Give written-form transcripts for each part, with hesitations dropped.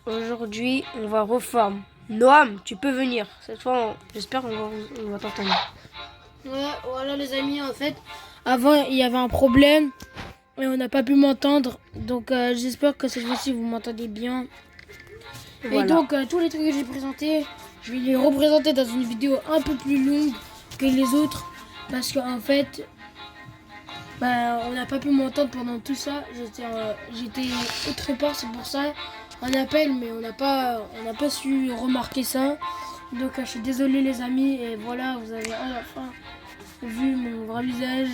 Aujourd'hui, on va reformer. Noam, tu peux venir. Cette fois, j'espère qu'on va t'entendre. Ouais, voilà les amis, en fait, avant il y avait un problème et on n'a pas pu m'entendre. Donc j'espère que cette fois-ci vous m'entendez bien. Voilà. Et donc tous les trucs que j'ai présentés, je vais les représenter dans une vidéo un peu plus longue que les autres. Parce qu'en fait, on n'a pas pu m'entendre pendant tout ça. J'étais autre part, c'est pour ça un appel, mais on n'a pas su remarquer ça. Donc je suis désolé les amis, et voilà, vous avez à la fin vu mon vrai visage.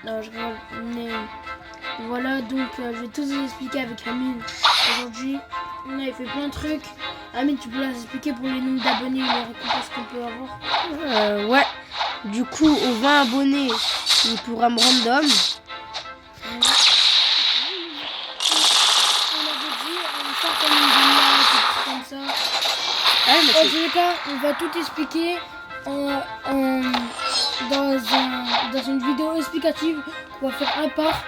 Non, je rigole, mais voilà, donc je vais tout vous expliquer avec Amine. Aujourd'hui, on avait fait plein de trucs. Amine, tu peux leur expliquer pour les nombres d'abonnés et les récompenses qu'on peut avoir? Ouais. Du coup, aux 20 abonnés, il pourra me random. On avait dit, on va faire comme une demi-heure, comme ça. Ah, mais En tous les cas, on va tout expliquer dans une vidéo explicative qu'on va faire un par.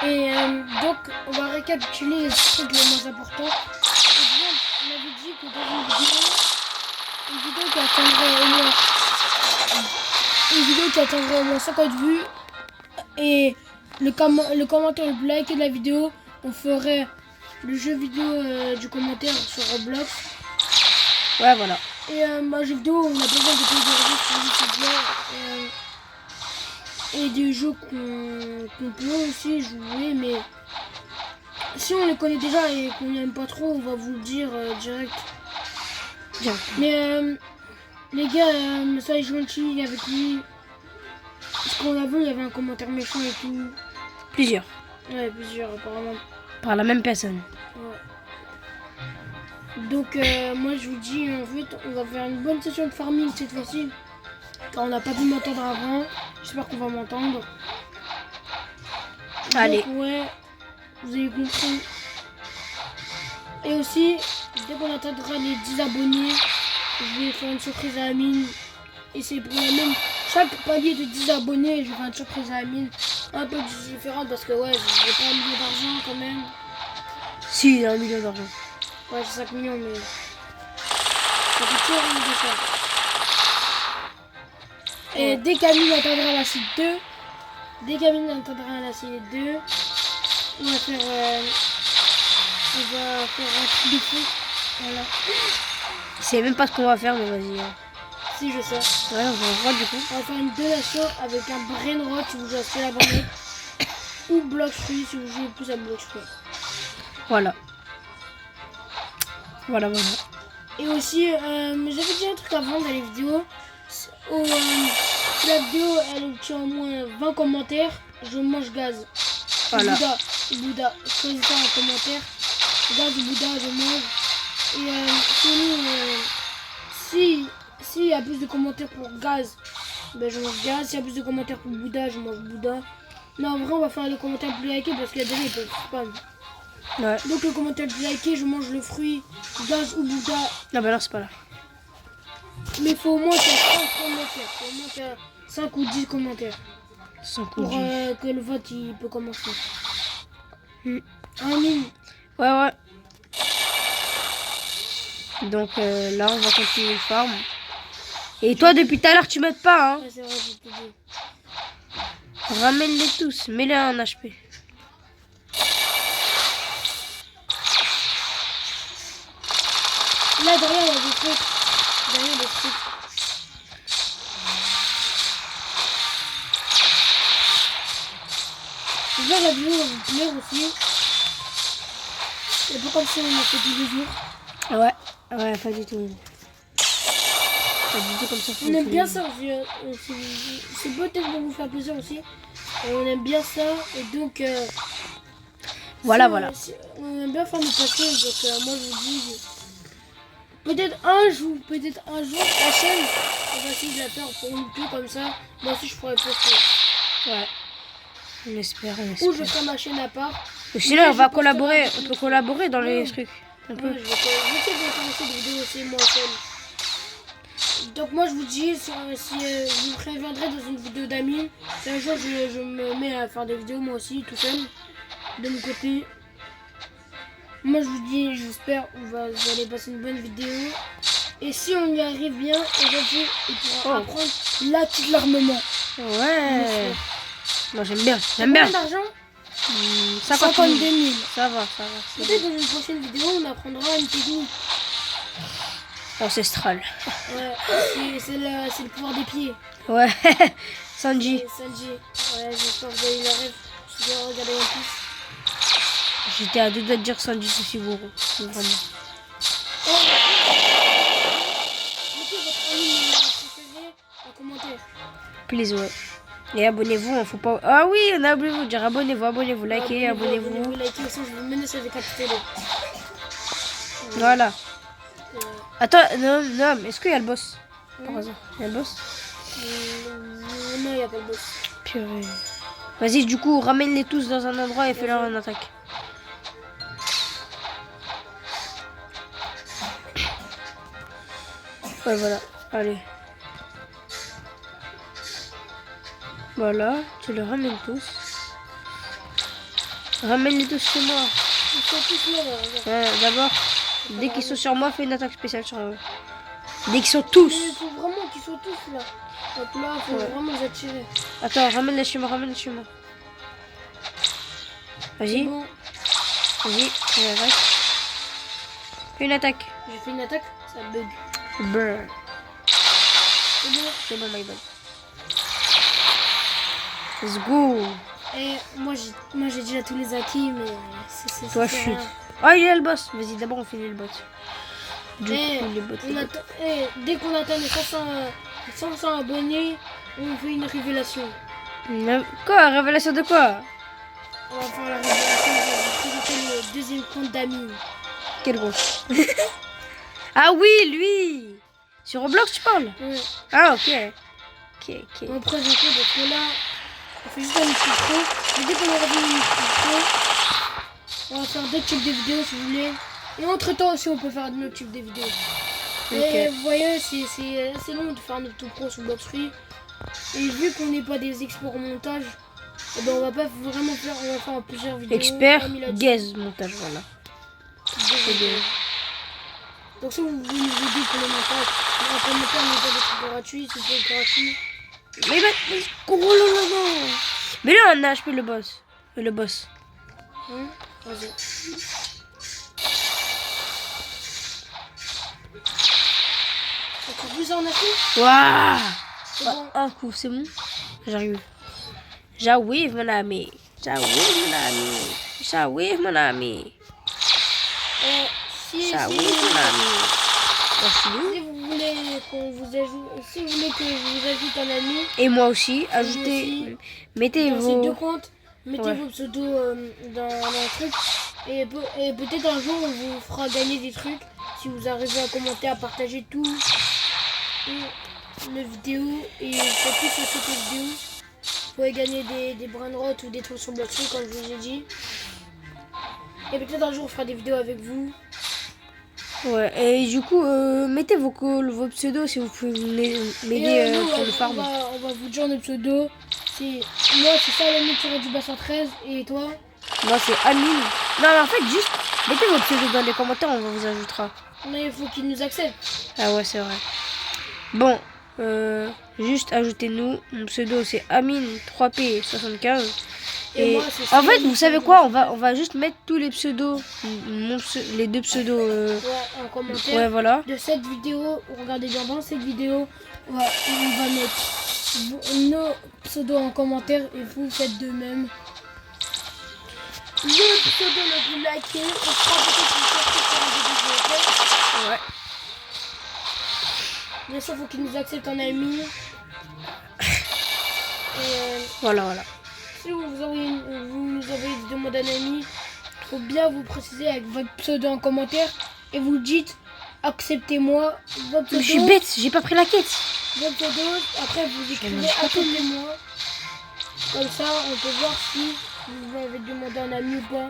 Et donc, on va récapituler les trucs les moins importants. Et bien, on avait dit que dans une vidéo qui atteindrait au moins 50 vues, et le commentaire le plus liké de la vidéo, on ferait le jeu vidéo du commentaire sur Roblox. ouais, voilà. Et ma jeu vidéo, on a besoin de payer des revues et des jeux qu'on peut aussi jouer, mais si on les connaît déjà et qu'on n'aime pas trop, on va vous le dire direct. Bien. Mais les gars, soyez gentils avec lui. Parce qu'on a vu, il y avait un commentaire méchant et tout. Plusieurs. Ouais, plusieurs apparemment. Par la même personne. Ouais. Donc moi je vous dis, en fait, on va faire une bonne session de farming cette fois-ci. Car on n'a pas pu m'entendre avant. J'espère qu'on va m'entendre. Allez. Donc, ouais, vous avez compris. Et aussi, dès qu'on atteindra les 10 abonnés, je vais faire une surprise à Amine. Et c'est pour la même. Chaque palier de 10 abonnés, je vais faire une surprise à Amine. Un peu différente parce que ouais, j'ai pas 1 million d'argent quand même. Si, il a 1 million d'argent. Ouais, j'ai 5 millions, mais ça fait toujours une de ça. Et dès qu'Amine atteindra la cible 2, on va faire, un truc de fou. Voilà. Je sais même pas ce qu'on va faire, mais vas-y. Si, je sais. Ouais, on va voir du coup. On va faire une donation avec un brain rot si vous jouez à Stella Bandit ou Block Free si vous jouez plus à Block Free. Voilà. Voilà. Et aussi, j'avais dit un truc avant dans les vidéos. Si la vidéo elle obtient au moins 20 commentaires, je mange gaz. Voilà. Bouddha, choisissez un commentaire. Gaz ou Bouddha, je mange. Et s'il y a plus de commentaires pour gaz, ben je mange gaz. S'il y a plus de commentaires pour Bouddha, je mange Bouddha. Non, en vrai, on va faire les commentaires plus likés parce qu'il y a des gens qui peuvent spam. Ouais. Donc, le commentaire plus liké, je mange le fruit, gaz ou Bouddha. Non, bah non, c'est pas là. Mais il faut au moins qu'il y ait 5 commentaires. Il faut au moins qu'il y ait 5 ou 10 commentaires. 5 pour que le vote il peut commencer. Amine. Ouais. Donc là, on va continuer le farm. Et toi, depuis tout à l'heure, tu m'aides pas, hein. Ouais, c'est vrai, je te dis. Ramène-les tous, mets-les en HP. Là, derrière, il y a des trucs. Derrière, des trucs. J'espère que la vidéo va vous plaire aussi. C'est pas comme si on en fait tous les jours. Ouais, pas du tout. Pas du tout comme ça. On aime bien ça aussi. C'est peut-être pour vous faire plaisir aussi. On aime bien ça. Et donc, voilà. On aime bien faire nos paquets. Donc, moi, je vous dis, peut-être un jour, la chaîne, on va essayer de la faire pour une peu comme ça. Moi aussi, je pourrais poster. Ouais. On espère. Ou je ferai ma chaîne à part. Ou sinon, on peut collaborer dans les trucs. Un peu. Ouais, je vais commencer des vidéos aussi, moi seul. Donc moi je vous dis, si vous me préviendrez dans une vidéo d'Amine, si un jour je me mets à faire des vidéos moi aussi, tout seul, de mon côté. Moi je vous dis, j'espère vous allez passer une bonne vidéo. Et si on y arrive bien, aujourd'hui, il pourra apprendre la petite l'armement. Ouais. Moi j'aime bien. Combien d'argent 52 000. Ça va. Peut-être dans une prochaine vidéo, on apprendra une technique. Ancestrale. Ouais, c'est le pouvoir des pieds. Ouais. Sanji. Sanji. Ouais, j'espère que vous avez eu la rêve. Je dois regarder One Piece. J'étais à deux doigts de dire Sanji Sushiguro. Vraiment. Mettez votre ami préféré en commentaire. Please, ouais. Et abonnez-vous, hein, faut pas. Ah oui, on a oublié de vous dire abonnez-vous, likez, abonnez-vous. Likez aussi, je vous menace avec un pistolet. Voilà. Attends, non, est-ce qu'il y a le boss par hasard? Il y a le boss? Non, il n'y a pas le boss. Purée. Vas-y, du coup, ramène-les tous dans un endroit et fais-leur une attaque. Ouais, voilà. Allez. Voilà, tu les ramènes tous. Ramène-les tous chez moi. Ils sont tous là. Ouais, d'abord, dès qu'ils sont sur moi, fais une attaque spéciale sur eux. Dès qu'ils sont tous. Il faut vraiment qu'ils soient tous là. Donc là, il faut vraiment les attirer. Attends, ramène-les chez moi, Vas-y, Bon, vas-y, fais une attaque. j'ai fait une attaque, ça bug. Brr. C'est bon. C'est bon, my bad. Let's go. Et moi j'ai déjà tous les acquis, mais c'est Toi, c'est chute. rien. Ah, il y a le boss. Vas-y, d'abord, on finit le boss. Du Eh, coup, les bots. dès qu'on atteint les 500 abonnés, on fait une révélation. Quoi? Révélation de quoi? On va faire la révélation de présenter le deuxième compte d'Amine. Quel gros. Ah oui, lui. Sur Roblox, tu parles? Ouais. Ah, ok. Ok. On va présenter, donc là, on fait juste un petit pro. Et dès qu'on aura fini une petite pro, on va faire d'autres types de vidéos si vous voulez. Et entre temps aussi, on peut faire d'autres types de vidéos. Et vous voyez, c'est assez long de faire notre tout pro sur Bloxfree. Et vu qu'on n'est pas des experts en montage, eh ben on va pas vraiment faire, on va faire plusieurs vidéos. Expert, comme il a dit. gaze, montage, voilà. Des vidéos. Donc si vous voulez nous aider pour le montage, on va pas monter, on met des trucs gratuits, si c'est gratuit. Mais oh là là. Mais là, on a HP le boss. Le boss. Vas-y. Encore plus en acheter. Waouh. C'est bon. Un coup, c'est bon. J'arrive, mon ami. J'arrive, mon ami. Si J'arrive, mon ami. vous voulez qu'on vous ajoute, si vous voulez que je vous ajoute un ami, Et moi aussi, ajoutez. aussi. Mettez dans ces deux vos. comptes, mettez Ouais. vos pseudos dans un truc et peut-être un jour on vous fera gagner des trucs si vous arrivez à commenter, à partager tout les vidéos et surtout sur toutes les vidéos. Vous pouvez gagner des brainrots ou des trucs sur Bloxfree comme je vous ai dit. Et peut-être un jour on fera des vidéos avec vous. Ouais, et du coup, mettez vos pseudos si vous pouvez m'aider Nous, pour le farm. on va vous dire nos pseudos. Moi c'est ça l'ami tiré du bassin 13 et toi? Moi, c'est Amine. Non, mais en fait, juste mettez vos pseudos dans les commentaires, on vous ajoutera. Mais il faut qu'ils nous acceptent. Ah ouais, c'est vrai. Bon, juste ajoutez-nous. Mon pseudo, c'est Amine3P75. Et moi, c'est en fait, Cyril vous savez Tiré quoi? du On va juste mettre tous les pseudos, les deux pseudos. Ouais, en commentaire. Ouais, voilà. De cette vidéo, regardez bien dans cette vidéo, on va mettre nos pseudos en commentaire et vous faites de même. Le pseudo le plus liké, on fera peut-être une sortie sur une vidéo. Ouais. Bien sûr, il faut qu'ils nous acceptent en ami. Et Voilà. si vous nous envoyez des demandes d'un ami, il faut bien vous préciser avec votre pseudo en commentaire et vous dites acceptez-moi votre Je pseudo. suis bête, j'ai pas pris la quête. Votre pseudo, après vous écrivez acceptez-moi. Comme ça, on peut voir si vous avez demandé un ami ou pas.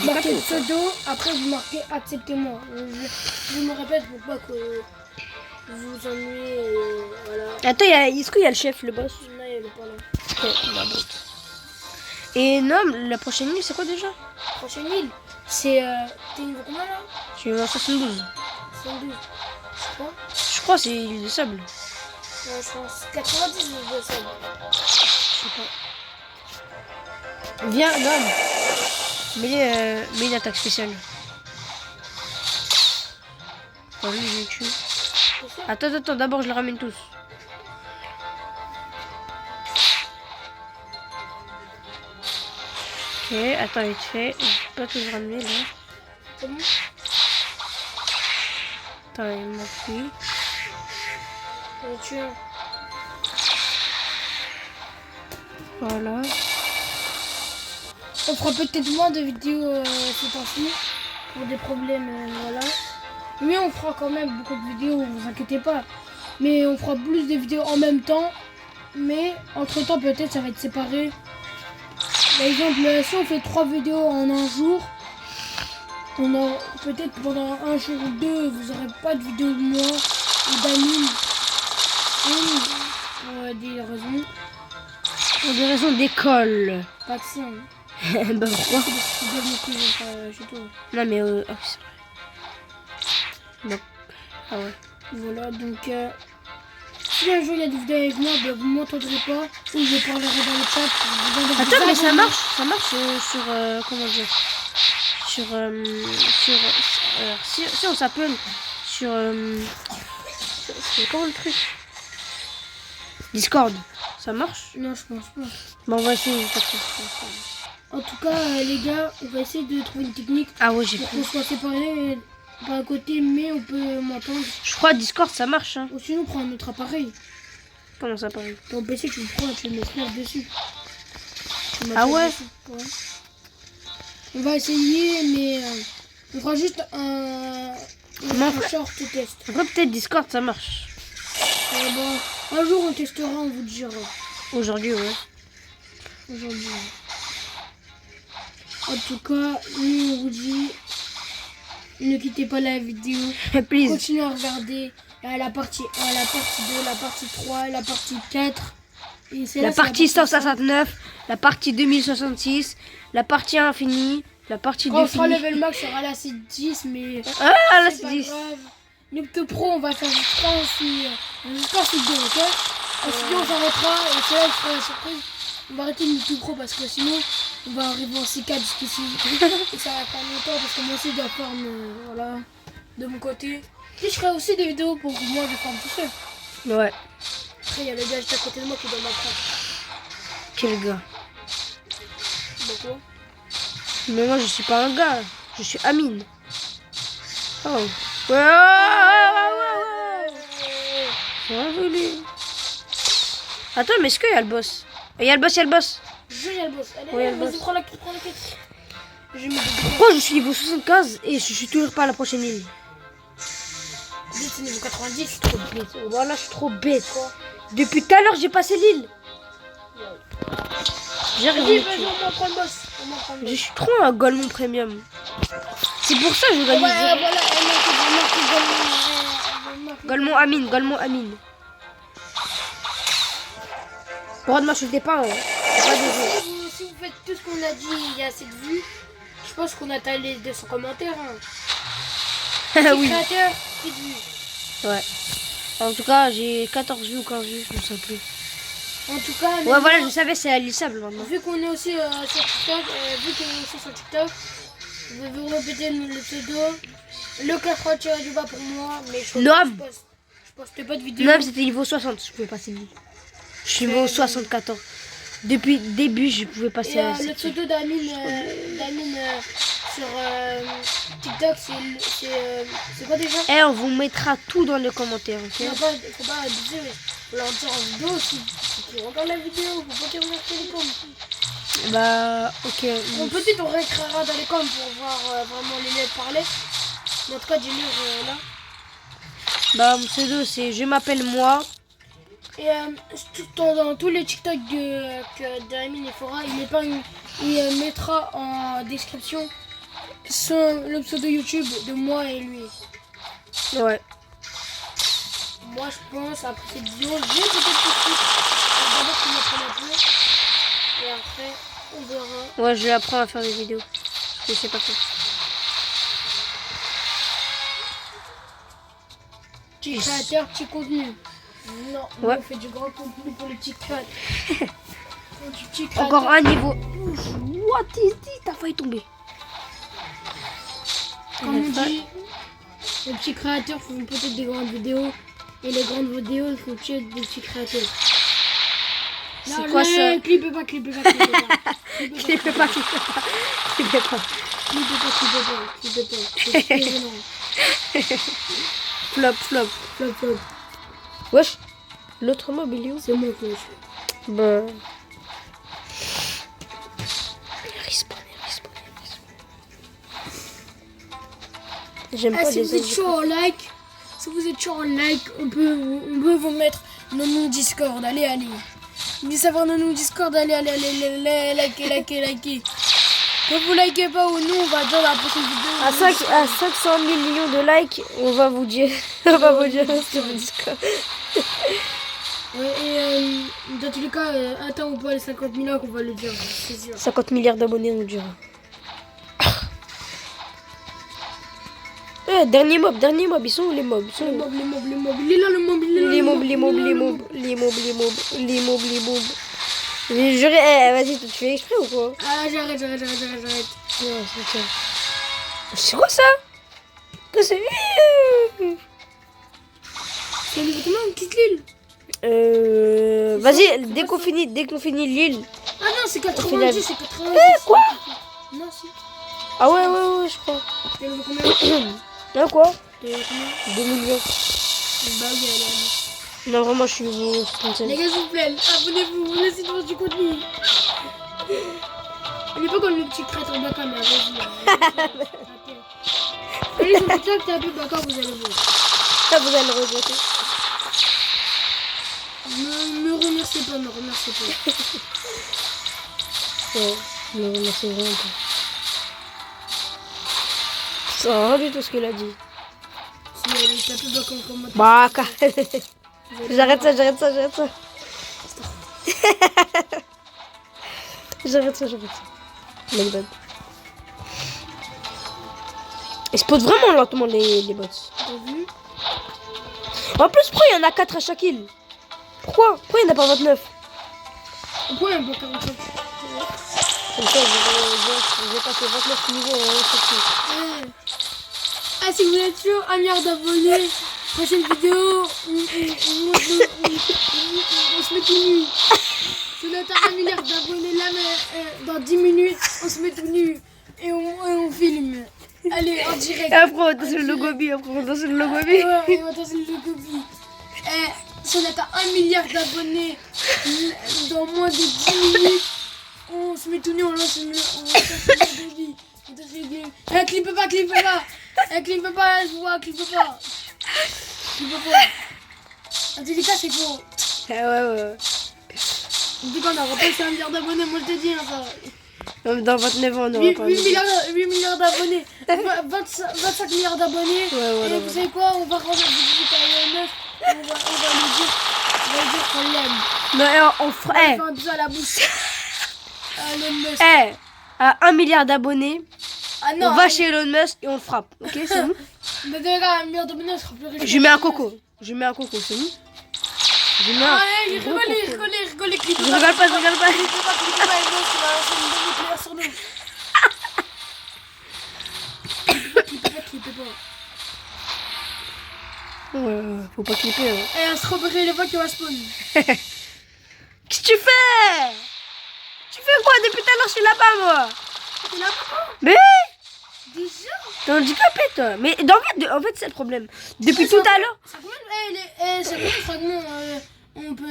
Marquez le pseudo, après vous marquez acceptez-moi. Je me répète pour pas que vous vous ennuyez. Voilà. Attends, est-ce qu'il y a le chef, le boss? Non, il est pas là. Ok, bah bon. Et non, la prochaine nuit, c'est quoi déjà? Prochaine île. C'est... T'es niveau combien là? Je suis niveau 72. 72. Je crois. Je crois que c'est l'île de sable. Je pense 90 de sable. Je sais pas. Viens, Gab. Mets une attaque spéciale. Oh, lui, je le tue. Attends, d'abord je les ramène tous. Ok, attends, vite fait. Je peux pas tous ramener là. C'est bon? Attends, il me manque lui. On va tuer un. Voilà. On fera peut-être moins de vidéos ces temps-ci pour des problèmes, voilà. Mais on fera quand même beaucoup de vidéos, vous inquiétez pas. Mais on fera plus de vidéos en même temps. Mais entre temps, peut-être ça va être séparé. Par exemple, si on fait 3 vidéos en un jour, on a peut-être pendant un jour ou deux, vous n'aurez pas de vidéo de moi ou d'Amine. Pour des raisons. Pour des raisons d'école. Pas que ça. Hein. Bah pourquoi? C'est bien mon chez toi. Non mais ah, c'est vrai. Donc, ah ouais. Voilà, donc si un jour il y a des vidéos avec moi, ben, vous ne m'entendrez pas ou je parlerai dans le chat. Attends, mais ça marche sur comment dire, sur si on s'appelle sur c'est comment le truc? Discord, ça marche? Non, je pense pas. Bon, on va essayer. En tout cas, les gars, on va essayer de trouver une technique Ah ouais, j'ai pour pris. qu'on soit séparés par un côté, mais on peut m'entendre. Je crois Discord ça marche. Hein. Ou sinon, prends un autre appareil. Comment ça pareil? Ton PC, tu le prends, tu le mets dessus. Ah ouais? Dessus. Ouais. On va essayer, mais on fera juste un short test. Après peut-être Discord ça marche. Bon, un jour on testera, on vous dira. Aujourd'hui ouais. Aujourd'hui. En tout cas, nous on vous dit, ne quittez pas la vidéo. Please. Continuez à regarder la partie 1, la partie 2, la partie 3, la partie 4. Et La partie 169, la partie 2066, la partie infinie, la partie 2 quand on sera finie. level max, sera là c'est 10, mais Ah là c'est c'est pas 10. grave. Noob Pro, on va faire jusqu'à ce 2, ok? Ensuite on s'arrêtera et c'est là que je ferai la surprise. On va arrêter Noob Pro parce que sinon on va arriver en C4 jusqu'ici. Et ça va prendre longtemps parce que moi aussi je dois farm voilà, de mon côté. Et je ferai aussi des vidéos pour moi je farm tout seul. Ouais. Après il y a le gars juste à côté de moi qui doit m'apprendre. Quel gars? Bah quoi? Mais moi je suis pas un gars, je suis Amine. Oh. Ouais. Bienvenue. Attends, mais est-ce qu'il y a le boss? Il y a le boss, il y a le boss. Je viens le boss. Allez, Ouais, le vas-y, boss. prends la quête, prends la quête. Je vais mettre des Pourquoi je suis niveau 75 et je suis toujours pas à la prochaine île? c'est niveau 90, je suis trop bête. Voilà, je suis trop bête. Depuis tout à l'heure, j'ai passé l'île. Vas-y, vas-y, on prend le boss. Je suis trop un Golemon Premium. C'est pour ça que je gagne. Voilà, Golemon Amine, Golemon Amine. Pour de m'insulter pas, hein. Pas désolé. Si vous faites tout ce qu'on a dit, il y a assez de vues. Je pense qu'on atteint les 200 commentaires. Hein. Oui. Créateur, petite vue. Ouais. En tout cas, j'ai 14 vues ou 15 vues, je me sens plus. En tout cas, Ouais, voilà, je savais, c'est alissable maintenant. vu qu'on est aussi sur TikTok, je vais vous répéter le pseudo. Le 4 du bas pour moi, mais je poste pas de vidéo. Non, c'était niveau 60, je pouvais passer l'île. Je suis niveau 74. Depuis le début, je pouvais passer à le pseudo d'Amine sur TikTok, c'est quoi déjà? Eh, on vous mettra tout dans les commentaires, ok? Faut pas dire, mais faut leur dire en vidéo si tu regardes la vidéo, faut pas qu'ils regardent les coms. Bah, ok. Bon, peut-être on réécrira dans les coms pour voir vraiment les lettres parler. Mais en tout cas, dis-le là. Bah, mon pseudo, c'est je m'appelle moi. Et dans tous les TikTok d'Amine et Fora, il mettra en description le pseudo YouTube de moi et lui. Ouais. Moi je pense, après cette vidéo, je vais peut-être tout d'abord qu'il m'apprenne un peu. Et après, on verra. Ouais, je vais apprendre à faire des vidéos. Je sais pas quoi. Petit créateur, petit contenu. Non, Ouais. on fait du grand contenu pour les petits créateurs. Du petit créateur. Encore un niveau. Ouf, what is this? T'as failli tomber. Comme on dit, les petits créateurs font peut-être des grandes vidéos. Et les grandes vidéos font tuer des petits créateurs. C'est quoi ça? Clippez pas. Clippez pas. C'est énorme. Flop. Flop. Wesh. L'autre mob, il est où? C'est moi que je Bah. Respawn. J'aime pas si les vous êtes autres. chaud en like, on peut vous mettre nos noms Discord. Allez. Venez savoir nos noms Discord. Allez. Likez. Quand vous likez pas ou nous, on va dans la prochaine vidéo. À 500 millions de likes, on va vous dire. On va vous dire sur Discord. Ouais, et dans tous les cas, attends, on peut aller 50 000 ans qu'on va le dire, c'est sûr. 50 milliards d'abonnés, on dira. Dernier mob, ils sont où les mobs? Les mobs. Il est là le mob, Les mobs. Mais vas-y, tu fais exprès ou quoi? Ah, j'arrête. Non, c'est quoi ça? Que c'est... C'est le comment, une petite l'île? Vas-y, dès qu'on finit l'île. Ah non, c'est 90, c'est 90. Quoi? Non, si. Ah ouais, je crois. T'es levé combien? Là quoi? T'es levé combien? 2 millions. Bah oui, allez. Non, vraiment, je suis niveau 37. Les gars, s'il vous plaît, abonnez-vous, laissez voir du contenu. On est pas comme le petit créateur bâtard, mais vas-y. Allez, sur TikTok, t'es un peu bâtard, vous allez voir. Ça, vous allez le regretter. Me remerciez pas. Ouais, me remerciez vraiment pas. Ça rien du tout ce qu'il a dit. Si elle est un peu bâtard comme moi. Bah, j'arrête ça. J'arrête ça. My bad. Ils spawnent vraiment lentement les bots. T'as vu? En plus, pourquoi il y en a 4 à chaque île? Pourquoi il n'y en a pas 29? Pourquoi il y a un peu 45? Comme ça, j'ai passé 29 niveaux en chaque île. Ah, si vous êtes chaud, 1 milliard d'abonnés. Prochaine vidéo, on se met tout nu. Si on atteint 1 milliard d'abonnés là, mais dans 10 minutes, on se met tout nu. Et on filme. Allez, en direct. Et après, on danse le logobi. Ouais, on danse le logobi. Si on atteint 1 milliard d'abonnés dans moins de 10 minutes, on se met tout nu, on lance le logobi. Clippe pas. Clippe pas, je vois, clippe pas. En tous les cas, c'est faux. Ouais. On dit qu'on n'aura pas eu 1 milliard d'abonnés, moi je te dis. Hein, ça. Dans 29 ans, on aura 8 pas milliards d'abonnés. 25 milliards d'abonnés. Ouais. Et vous savez quoi? On va rendre la visite à Elon Musk. On va lui dire qu'on l'aime. Non, on On fera... va faire un bisou à la bouche. À Elon Musk. à 1 milliard d'abonnés, Ah non. on va chez Elon Musk et on le frappe. Ok, c'est bon? Mais déjà, 1 milliard d'abonnés, on sera plus riche. Je mets un coco, c'est bon? Je mets un Allez, gros coco. rigolez, clique Je rigole pas. Clique pas, Elon Musk, il va lancer une bombe nucléaire sur nous. Clippez pas. Ouais, faut pas clipper. Hein. Et un strawberry les qui va spawn. Qu'est-ce que tu fais? Tu fais quoi depuis tout à l'heure? Je suis là-bas, moi. T'es là, papa? Mais Déjà? t'es handicapé, toi. Mais en fait, c'est le problème. Depuis tout à l'heure. C'est combien de fragments on peut...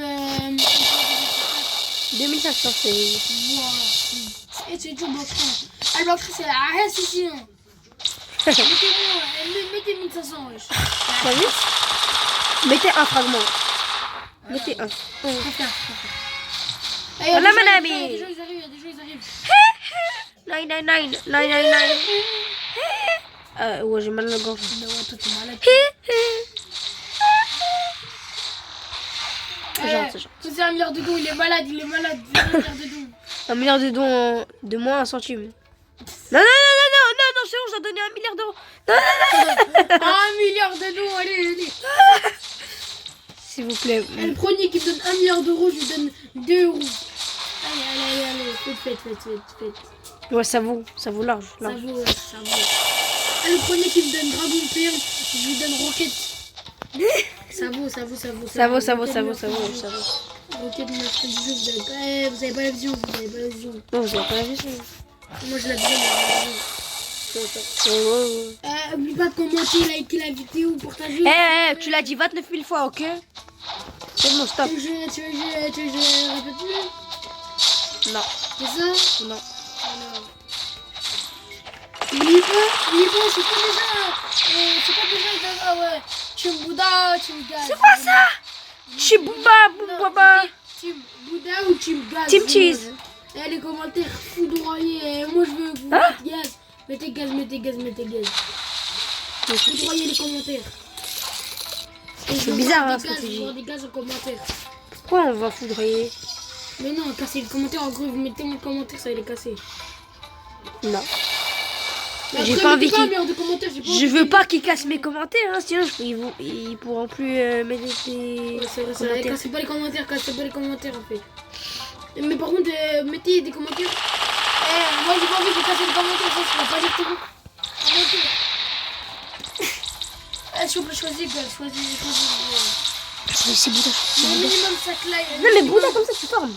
2500, c'est... Wow. Et c'est tout bloquerie. Ah, le bloquerie, c'est la reste ici. Hein. Mettez 1500, wesh. T'as vu? Mettez un fragment. Mettez un. Voilà, mon ami. Il y a des gens, ils arrivent. 999. Ouais, j'ai mal à la gorge. Ouais, toi, t'es malade. C'est 1 milliard de dons, il est malade. 1 milliard de dons. 1 milliard de dons de moins 1 centime. Non, c'est bon, a donné 1 milliard d'euros. 1 milliard d'euros, allez. S'il vous plaît. Et le premier qui me donne 1 milliard d'euros, je lui donne 2 euros. Allez, faites. Ouais, ça vaut large. Ça vaut. Et le premier qui me donne Dragon Perle, je lui donne Rocket. Ça vaut. Rocket, vous avez pas la vision. Non, vous avez pas la vision. Moi, je la vision. Oublie pas de commenter, liker la vidéo, partager. Tu l'as dit 29 000 fois, ok? C'est bon, stop. Tu veux que je répète plus? Non. C'est ça? Non. N'oublie pas, c'est pas déjà, ouais. Team Bouddha, Team Gaz. C'est quoi ça? Chibouba. Team Bouddha ou Team Gaz? Team Cheese. Et les commentaires foudroyés. Moi, je veux que vous mettez gaz. Mettez gaz. Foudroyez les commentaires. C'est bizarre, hein, ce que tu Je dis. veux des gaz en commentaire. Pourquoi on va foudroyer? Mais non, casser le commentaire. En gros, vous mettez mon commentaire, ça va les casser. Non. Mais J'ai après, pas envie mettez un qu'il... milliard de commentaires, j'ai pas Je envie veux qu'il- pas qu'ils cassent mes commentaires, hein, sinon ils pourront plus mettre des Ouais, c'est vrai, ça. commentaires. Cassez pas les commentaires, en fait. Mais par contre, mettez des commentaires. Moi, j'ai pas envie de casser les commentaires, ça va pas dire tout. Si on peut choisir, choisis. C'est Bouddha. Le minimum 5 likes. Non mais Bouddha comme ça tu formes.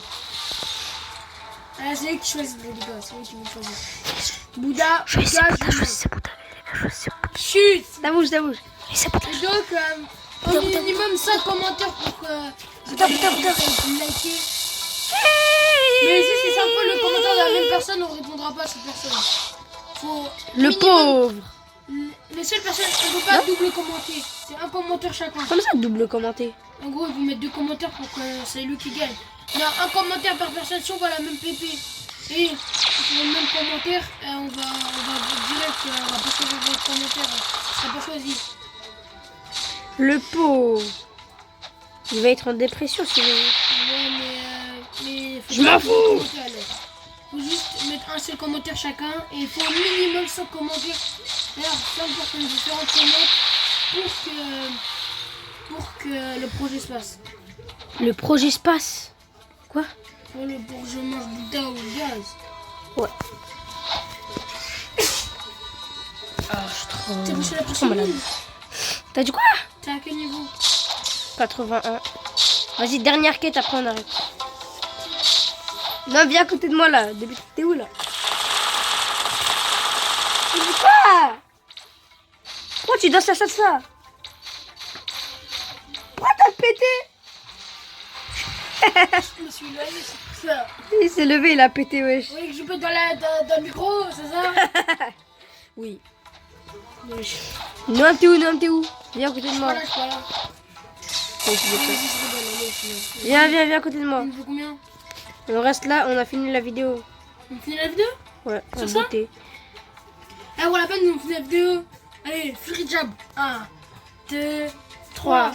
C'est eux qui choisissent les gars, c'est eux qui vont choisir. Bouddha, c'est Bouddha. chut. Ça bouge. C'est Bouddha. Et donc, au minimum 5 commentaires pour que Bouddha. liker. Mais si c'est 5 fois le commentaire de la même personne, on répondra pas à cette personne. Faut Le minimum- pauvre. Les seules personnes qui ne peuvent pas double commenter. C'est un commentaire chacun. Comme ça double commenter. En gros, vous mettez 2 commentaires pour que c'est lui qui gagne. Il y a un commentaire par personne si on voit la même PP. Et sur le même commentaire, on va direct, on va pas choisir votre commentaire. Ça sera pas choisi. Le pauvre. Il va être en dépression sinon. Ouais, mais faut Je m'en pas fous. commenter, alors. Faut juste mettre un seul commentaire chacun et il faut au minimum 5 commentaires. D'ailleurs, 5 personnes différentes commentent pour que le projet se passe. Le projet se passe. Quoi? Pour que je mange Bouddha ou gaz. Ouais. Ah, je suis trop... T'as poussé la trop pression. malade. T'as dit quoi? T'es à quel niveau? 81. Vas-y, dernière quête, après on arrête. Non, viens à côté de moi là. T'es où là? Tu dis quoi? Pourquoi tu danses à ça? Pourquoi t'as pété? Je me suis éloigné, c'est pour ça. Il s'est levé, il a pété, wesh. Vous voyez que je peux dans le micro, c'est ça? Oui. Non, t'es où? Viens à côté de moi. Voilà, je suis pas là. Viens à côté de moi. Il me faut combien? On reste là, on a fini la vidéo. On finit la vidéo? Ouais, en Sur ça beauté. Ah, pour la peine, on finit la vidéo. Allez, free job. 1, 2, 3.